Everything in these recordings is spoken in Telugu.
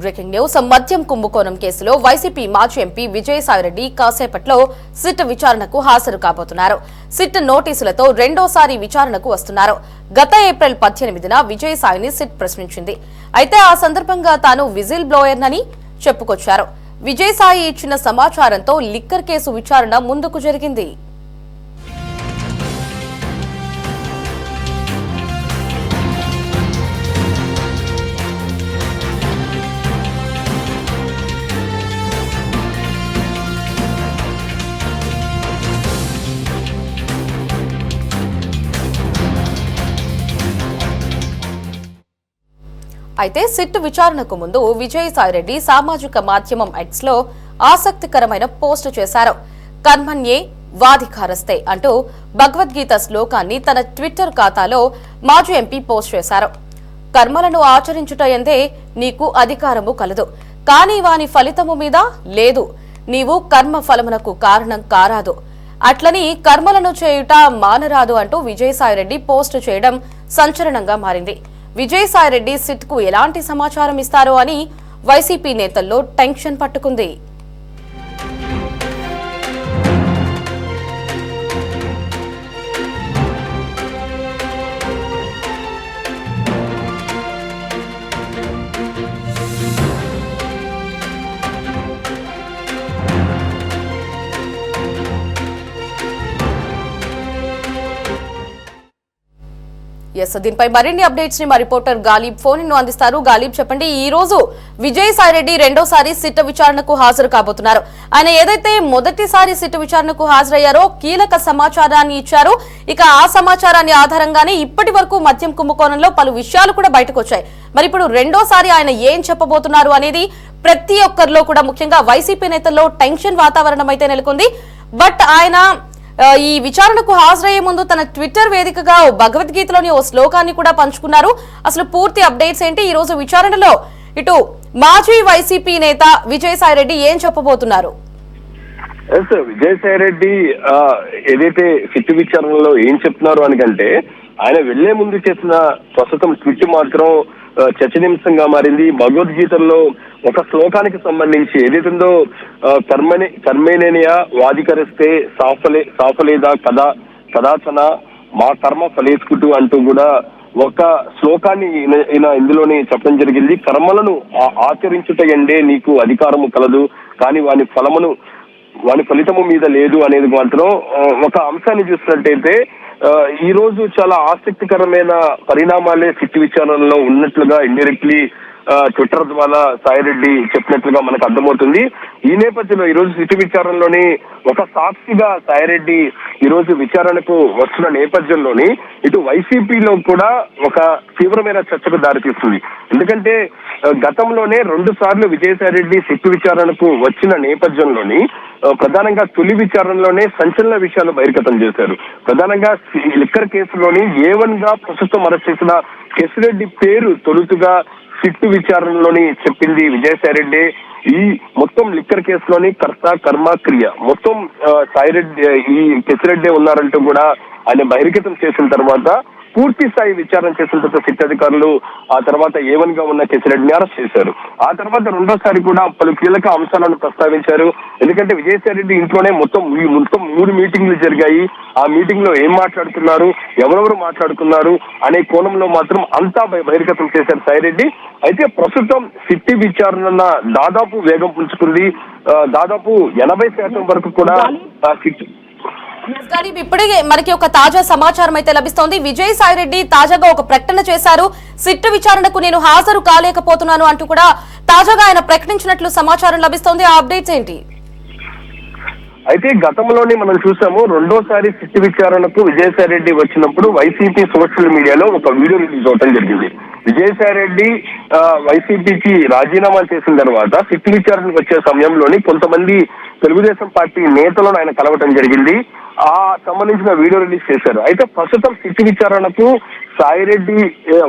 బ్రేకింగ్ న్యూస్ మద్యం కుంభకోణం కేసులో వైసీపీ మాజీ ఎంపీ విజయసాయిరెడ్డి కాసేపట్లో సిట్ విచారణకు హాజరు కాబోతున్నారు. సిట్ నోటీసులతో రెండోసారి విచారణకు వస్తున్నారు. గత ఏప్రిల్ 18న విజయసాయిని సిట్ ప్రశ్నించింది. అయితే ఆ సందర్భంగా తాను విజిల్ బ్లోయర్నని చెప్పుకొచ్చారు. విజయసాయి ఇచ్చిన సమాచారంతో లిక్కర్ కేసు విచారణ ముందుకు జరిగింది. అయితే సిట్ విచారణకు ముందు విజయసాయిరెడ్డి సామాజిక మాధ్యమం ఎక్స్ లో ఆసక్తికరమైన పోస్టు చేశారు. కర్మణ్యే వాధికారస్తే అంటూ భగవద్గీత శ్లోకాన్ని తన ట్విట్టర్ ఖాతాలో మాజీ ఎంపీ పోస్ట్ చేశారు. కర్మలను ఆచరించుటయందే నీకు అధికారము కలదు, కానీ వాని ఫలితము మీద లేదు. నీవు కర్మ ఫలమునకు కారణం కారాదు, అట్లని కర్మలను చేయుట మానరాదు అంటూ విజయసాయిరెడ్డి పోస్టు చేయడం సంచలనంగా మారింది. విజయసాయిరెడ్డి సిట్ కు ఎలాంటి సమాచారం ఇస్తారో అని వైసీపీ నేతల్లో టెన్షన్ పట్టుకుంది. దీనిపై మరిన్ని అప్డేట్స్ ని మా రిపోర్టర్ గాలిబ్ ఫోన్ ను అందిస్తారు. గాలిబ్, చెప్పండి, ఈ రోజు విజయసాయిరెడ్డి రెండోసారి సిట్ విచారణకు హాజరు కాబోతున్నారు. ఆయన ఏదైతే మొదటిసారి సిట్ విచారణకు హాజరయ్యారో కీలక సమాచారాన్ని ఇచ్చారు. ఇక ఆ సమాచారాన్ని ఆధారంగానే ఇప్పటి వరకు మద్యం కుంభకోణంలో పలు విషయాలు కూడా బయటకు వచ్చాయి. మరి ఇప్పుడు రెండోసారి ఆయన ఏం చెప్పబోతున్నారు అనేది ప్రతి ఒక్కరిలో కూడా, ముఖ్యంగా వైసీపీ నేతల్లో టెన్షన్ వాతావరణం అయితే నెలకొంది. బట్ ఆయన ఈ విచారణకు హాజరయ్యే ముందు తన ట్విట్టర్ వేదికగా భగవద్గీతలోని ఓ శ్లోకాన్ని కూడా పంచుకున్నారు. అసలు పూర్తి అప్డేట్స్ ఏంటి? ఈ రోజు విచారణలో ఇటు మాజీ వైసీపీ నేత విజయసాయిరెడ్డి ఏం చెప్పబోతున్నారు? విజయసాయిరెడ్డి ఏదైతే సిట్ విచారణలో ఏం చెప్తున్నారు అనికంటే, ఆయన వెళ్లే ముందు చేసిన ప్రస్తుతం ట్విట్ మాత్రం చర్చనీయాంశంగా మారింది. భగవద్గీతల్లో ఒక శ్లోకానికి సంబంధించి ఏదైతుందో కర్మేనేనియా వాధికరిస్తే సాఫలేదా కదాచన మా కర్మ ఫలేసుకుంటూ అంటూ కూడా ఒక శ్లోకాన్ని ఈయన ఇందులోనే చెప్పడం జరిగింది. కర్మలను ఆచరించుటయండే నీకు అధికారము కలదు, కానీ వాని ఫలితము మీద లేదు అనేది మాత్రం ఒక అంశాన్ని చూసినట్టయితే ఈ రోజు చాలా ఆసక్తికరమైన పరిణామాలే సిట్ విచారణలో ఉన్నట్లుగా ఇండైరెక్ట్లీ ట్విట్టర్ ద్వారా సాయిరెడ్డి చెప్పినట్లుగా మనకు అర్థమవుతుంది. ఈ నేపథ్యంలో ఈ రోజు సిట్ విచారణలోని ఒక సాక్షిగా సాయిరెడ్డి ఈ రోజు విచారణకు వస్తున్న నేపథ్యంలోని ఇటు వైసీపీలో కూడా ఒక తీవ్రమైన చర్చకు దారితీస్తుంది. ఎందుకంటే గతంలోనే 2 సార్లు విజయసాయిరెడ్డి సిట్ విచారణకు వచ్చిన నేపథ్యంలోని ప్రధానంగా తొలి విచారణలోనే సంచలన విషయాలు బహిర్గతం చేశారు. ప్రధానంగా లిక్కర్ కేసులోని A1 గా ప్రస్తుతం అరెస్ట్ చేసిన కేసిరెడ్డి పేరు తొలుతుగా సిట్ విచారణలోని చెప్పింది విజయసాయిరెడ్డి. ఈ మొత్తం లిక్కర్ కేసులోని కర్త కర్మ క్రియ మొత్తం సాయిరెడ్డి ఈ కేసిరెడ్డి ఉన్నారంటూ కూడా ఆయన బహిర్గతం చేసిన తర్వాత పూర్తి స్థాయి విచారణ చేసిన తర్వాత సిట్ అధికారులు ఆ తర్వాత A1 గా ఉన్న కేసిరెడ్డిని అరెస్ట్ చేశారు. ఆ తర్వాత రెండోసారి కూడా పలు కీలక అంశాలను ప్రస్తావించారు. ఎందుకంటే విజయసాయిరెడ్డి ఇంట్లోనే మొత్తం 3 మీటింగ్లు జరిగాయి. ఆ మీటింగ్ లో ఏం మాట్లాడుతున్నారు, ఎవరెవరు మాట్లాడుతున్నారు అనే కోణంలో మాత్రం అంతా బహిర్గతం చేశారు సాయిరెడ్డి. అయితే ప్రస్తుతం సిట్ విచారణ దాదాపు వేగం పుంజుకుంది. దాదాపు 80% వరకు కూడా సిట్ ఇప్పుడే మనకి ఒక తాజా సమాచారం అయితే లభిస్తోంది. విజయసాయిరెడ్డి తాజాగా ఒక ప్రకటన చేశారు. సిట్ విచారణకు నేను హాజరు కాలేకపోతున్నాను అంటూ కూడా తాజాగా ఆయన ప్రకటించినట్లు సమాచారం లభిస్తోంది. ఆ అప్డేట్స్ ఏంటి? అయితే గతంలోనే మనం చూసాము, రెండోసారి సిట్ విచారణకు విజయసాయిరెడ్డి వచ్చినప్పుడు వైసీపీ సోషల్ మీడియాలో ఒక వీడియో రిలీజ్ అవడం జరిగింది. విజయసాయిరెడ్డి వైసీపీకి రాజీనామా చేసిన తర్వాత సిట్ విచారణకు వచ్చే సమయంలోని కొంతమంది తెలుగుదేశం పార్టీ నేతలను ఆయన కలవటం జరిగింది. ఆ సంబంధించిన వీడియో రిలీజ్ చేశారు. అయితే ప్రస్తుతం సిట్ విచారణకు సాయిరెడ్డి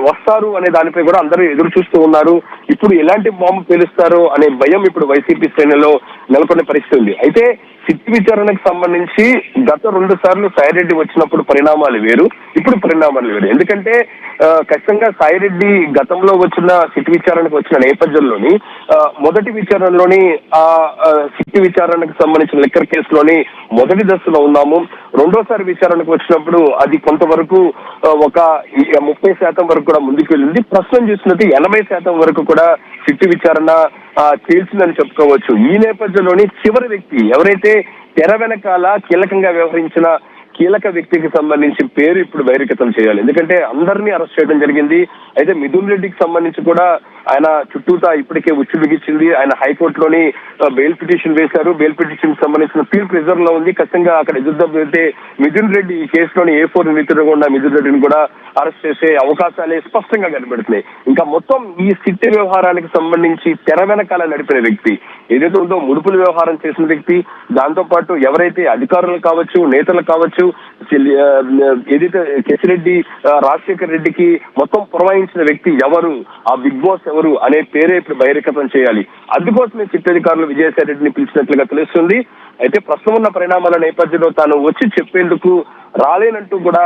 వస్తారు అనే దానిపై కూడా అందరూ ఎదురు చూస్తూ ఉన్నారు. ఇప్పుడు ఎలాంటి బాంబు పేలుస్తారు అనే భయం ఇప్పుడు వైసీపీ శ్రేణిలో నెలకొన్న పరిస్థితి ఉంది. అయితే సిట్ విచారణకు సంబంధించి గత 2 సార్లు సాయిరెడ్డి వచ్చినప్పుడు పరిణామాలు వేరు, ఇప్పుడు పరిణామాలు వేరు. ఎందుకంటే ఖచ్చితంగా సాయిరెడ్డి గతంలో వచ్చిన సిట్ విచారణకు వచ్చిన నేపథ్యంలోని మొదటి విచారణలోని ఆ సిట్ విచారణకు సంబంధించిన లిక్కర్ కేసులోని మొదటి దశలో ఉన్నాము. రెండోసారి విచారణకు వచ్చినప్పుడు అది కొంతవరకు ఒక 30% వరకు కూడా ముందుకు వెళ్ళింది. ప్రస్తుతం చూసినట్టు 80% వరకు కూడా సిట్ విచారణ తేల్చిందని చెప్పుకోవచ్చు. ఈ నేపథ్యంలోని చివరి వ్యక్తి ఎవరైతే తెర వెనకాల కీలకంగా వ్యవహరించిన కీలక వ్యక్తికి సంబంధించి పేరు ఇప్పుడు బహిర్గతం చేయాలి. ఎందుకంటే అందరినీ అరెస్ట్ చేయడం జరిగింది. అయితే మిథున్ రెడ్డికి సంబంధించి కూడా ఆయన చుట్టూతా ఇప్పటికే ఉచ్చు బిగించింది. ఆయన హైకోర్టులోని బెయిల్ పిటిషన్ వేశారు. బెయిల్ పిటిషన్ సంబంధించిన తీర్పు రిజర్వ్ లో ఉంది. ఖచ్చితంగా అక్కడ ఎదురుదెబ్బ అయితే మిథున్ రెడ్డి ఈ కేసులోని A4 నిందితుడుగా ఉన్న మిథున్ రెడ్డిని కూడా అరెస్ట్ చేసే అవకాశాలే స్పష్టంగా కనబడుతున్నాయి. ఇంకా మొత్తం ఈ సిట్ వ్యవహారానికి సంబంధించి తెర వెనకాల నడిపిన వ్యక్తి ఏదైతే ఉందో ముడుపుల వ్యవహారం చేసిన వ్యక్తి, దాంతో పాటు ఎవరైతే అధికారులు కావచ్చు, నేతలు కావచ్చు, ఏదైతే కేసిరెడ్డి రాజశేఖర్ రెడ్డికి మొత్తం పురమాయించిన వ్యక్తి ఎవరు, ఆ బిగ్ బాస్ ఎవరు అనే పేరే ఇప్పుడు బహిర్గతం చేయాలి. అందుకోసమే సిట్ అధికారులు విజయసాయి రెడ్డిని పిలిచినట్లుగా తెలుస్తుంది. అయితే ప్రస్తుతం ఉన్న పరిణామాల నేపథ్యంలో తాను వచ్చి చెప్పేందుకు రాలేనంటూ కూడా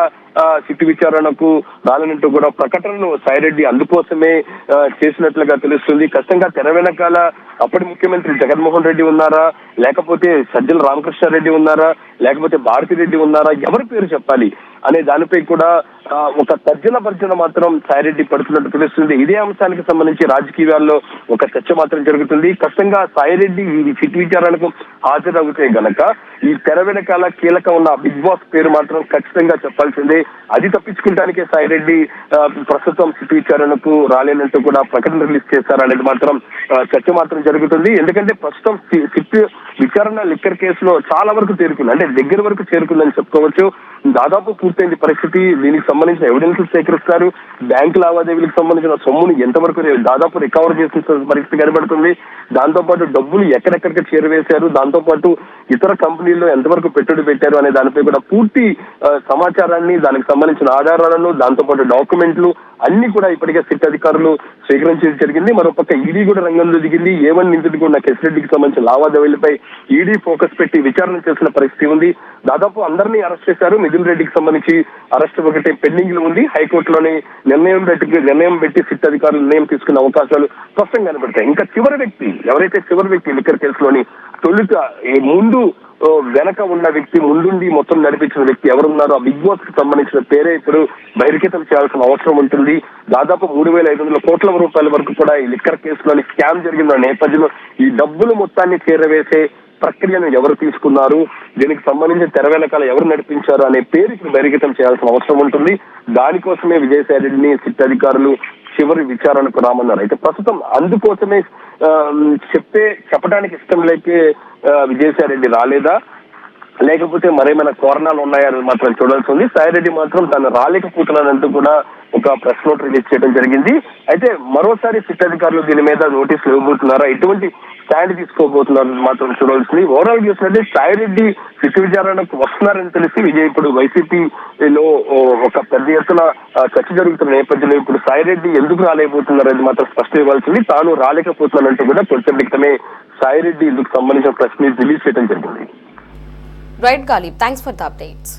సిట్ విచారణకు రాలేనంటూ కూడా ప్రకటనను సాయిరెడ్డి అందుకోసమే చేసినట్లుగా తెలుస్తుంది. ఖచ్చితంగా తెర వెనకాల అప్పటి ముఖ్యమంత్రి జగన్మోహన్ రెడ్డి ఉన్నారా, లేకపోతే సజ్జల రామకృష్ణారెడ్డి ఉన్నారా, లేకపోతే భారతిరెడ్డి ఉన్నారా, ఎవరి పేరు చెప్పాలి అనే దానిపై కూడా ఒక తర్జన భర్జన మాత్రం సాయిరెడ్డి పడుతున్నట్టు తెలుస్తుంది. ఇదే అంశానికి సంబంధించి రాజకీయాల్లో ఒక చర్చ మాత్రం జరుగుతుంది. ఖచ్చితంగా సాయిరెడ్డి ఈ సిట్ విచారణకు హాజరవుతే గనక ఈ తెర వెనకాల కీలక ఉన్న బిగ్ బాస్ పేరు మాత్రం ఖచ్చితంగా చెప్పాల్సిందే. అది తప్పించుకుంటానికే సాయిరెడ్డి ప్రస్తుతం సిట్ విచారణకు రాలేనంటూ కూడా ప్రకటన రిలీజ్ చేస్తారనేది మాత్రం చర్చ మాత్రం జరుగుతుంది. ఎందుకంటే ప్రస్తుతం సిట్ విచారణ లిక్కర్ కేసులో చాలా వరకు చేరుకుంది, అంటే దగ్గర వరకు చేరుకుందని చెప్పుకోవచ్చు. దాదాపు పూర్తయింది పరిస్థితి. దీనికి సంబంధించిన ఎవిడెన్స్ సేకరిస్తారు. బ్యాంకు లావాదేవీలకు సంబంధించిన సొమ్ముని ఎంతవరకు దాదాపు రికవర్ చేసిన పరిస్థితి కనబడుతుంది. దాంతో పాటు డబ్బులు ఎక్కడెక్కడికి చేరవేశారు, దాంతో పాటు ఇతర కంపెనీల్లో ఎంతవరకు పెట్టుబడి పెట్టారు అనే దానిపై కూడా పూర్తి సమాచారాన్ని, దానికి సంబంధించిన ఆధారాలను, దాంతో పాటు డాక్యుమెంట్లు అన్ని కూడా ఇప్పటికే సిట్ అధికారులు స్వీకరించడం జరిగింది. మరోపక్క ఈడీ కూడా రంగంలో దిగింది. A1 నిందితుడికి ఉన్న కేసిరెడ్డికి సంబంధించిన లావాదేవీలపై ఈడీ ఫోకస్ పెట్టి విచారణ చేసిన పరిస్థితి ఉంది. దాదాపు అందరినీ అరెస్ట్ చేశారు. మిథున్ రెడ్డికి సంబంధించి అరెస్ట్ ఒకటి పెండింగ్ లో ఉంది. హైకోర్టులోని నిర్ణయం పెట్టి సిట్ అధికారులు నిర్ణయం తీసుకునే అవకాశాలు స్పష్టంగా కనబడతాయి. ఇంకా చివరి వ్యక్తి లిక్కర్ కేసులోని తొలుత ముందు వెనక ఉన్న వ్యక్తి, ముందుండి మొత్తం నడిపించిన వ్యక్తి ఎవరున్నారో ఆ బిగ్ బాస్ కి సంబంధించిన పేరే ఇప్పుడు బహిర్గతం చేయాల్సిన అవసరం ఉంటుంది. దాదాపు 3,500 కోట్ల రూపాయల వరకు కూడా ఈ లిక్కర్ కేసులోని స్కామ్ జరిగిన నేపథ్యంలో ఈ డబ్బులు మొత్తాన్ని చేరవేసే ప్రక్రియను ఎవరు తీసుకున్నారు, దీనికి సంబంధించి తెర వెనకాల ఎవరు నడిపించారు అనే పేరు ఇప్పుడు బహిర్గతం చేయాల్సిన అవసరం ఉంటుంది. దానికోసమే విజయసాయి రెడ్డిని సిట్ అధికారులు చివరి విచారణకు రామన్నారు. అయితే ప్రస్తుతం అందుకోసమే చెప్పడానికి ఇష్టం లేకే విజయసాయి రెడ్డి రాలేదా, లేకపోతే మరేమైనా కారణాలు ఉన్నాయని మాత్రం చూడాల్సి ఉంది. సాయిరెడ్డి మాత్రం తాను రాలేకపోతున్నానంటూ కూడా ఒక ప్రెస్ నోట్ రిలీజ్ చేయడం జరిగింది. అయితే మరోసారి సిట్ అధికారులు దీని మీద నోటీసులు ఇవ్వబోతున్నారా, ఎటువంటి స్టాండ్ తీసుకోబోతున్నారు మాత్రం చూడాల్సింది. ఓవరాల్ చూసినట్టే సాయిరెడ్డి సిట్ విచారణకు వస్తున్నారని తెలిసి ఇప్పుడు వైసీపీలో ఒక పెద్ద ఎత్తున చర్చ జరుగుతున్న నేపథ్యంలో ఇప్పుడు సాయిరెడ్డి ఎందుకు రాలేకపోతున్నారని మాత్రం స్పష్టం ఇవ్వాల్సింది. తాను రాలేకపోతున్నానంటూ కూడా కొంచెం క్రితమే సాయిరెడ్డి ఇందుకు సంబంధించిన ప్రెస్ మీట్ రిలీజ్ చేయడం జరిగింది. Right, Galib. Thanks for the updates.